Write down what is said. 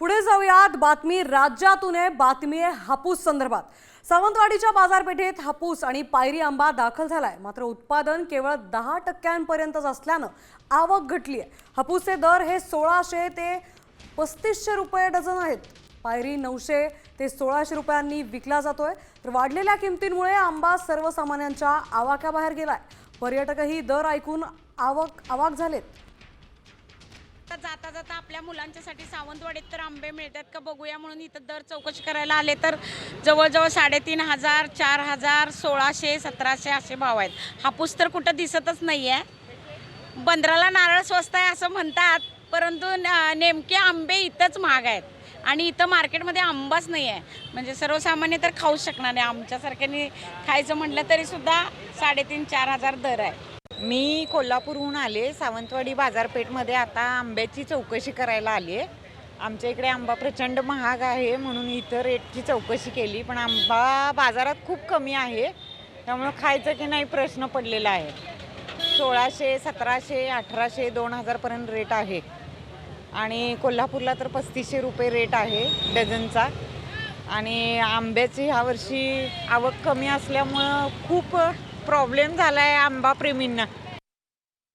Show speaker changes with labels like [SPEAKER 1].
[SPEAKER 1] पुढे जाऊयात, बातमी राज्यातून आहे। बातमी आहे हापूस संदर्भात। सावंतवाडीच्या बाजारपेठेत हापूस आणि पायरी आंबा दाखल झालाय, मात्र उत्पादन केवळ 10% असल्यानं आवक घटली आहे। हापूसचे दर हे 1600 ते 3500 रुपये डझन आहेत। पायरी 900 ते 1600 रुपयांनी विकला जातोय। तर वाढलेल्या किमतींमुळे आंबा सर्वसामान्यांच्या आवाक्याबाहेर गेलाय। पर्यटकही दर ऐकून अवाक झालेत।
[SPEAKER 2] जाता जाता आपल्या मुलांच्यासाठी सावंतवाडीत तर आंबे मिळतात का बघूया म्हणून इथं दर चौकशी करायला आले, तर जवळजवळ 3500, 4000, 1600, 1700 असे भाव आहेत। हापूस तर कुठं दिसतच नाही आहे। बंदराला नारळ स्वस्त आहे असं म्हणतात, परंतु नेमके आंबे इथंच महाग आहेत आणि इथं मार्केटमध्ये आंबाच नाही आहे। म्हणजे सर्वसामान्य तर खाऊच शकणार नाही। आमच्यासारख्यांनी खायचं म्हटलं तरी सुद्धा 3500-4000 दर आहे।
[SPEAKER 3] मी कोल्हापूरहून आले। सावंतवाडी बाजारपेठमध्ये आता आंब्याची चौकशी करायला आली आहे। आमच्या इकडे आंबा प्रचंड महाग आहे म्हणून इथं रेटची चौकशी केली, पण आंबा बाजारात खूप कमी आहे, त्यामुळे खायचं की नाही प्रश्न पडलेला आहे। 1600, 1700, 1800, 2000पर्यंत रेट आहे आणि कोल्हापूरला तर 3500 रुपये रेट आहे डझनचा। आणि आंब्याची ह्यावर्षी आवक कमी असल्यामुळं खूप प्रॉब्लेम झाला आहे आंबा प्रेमींना।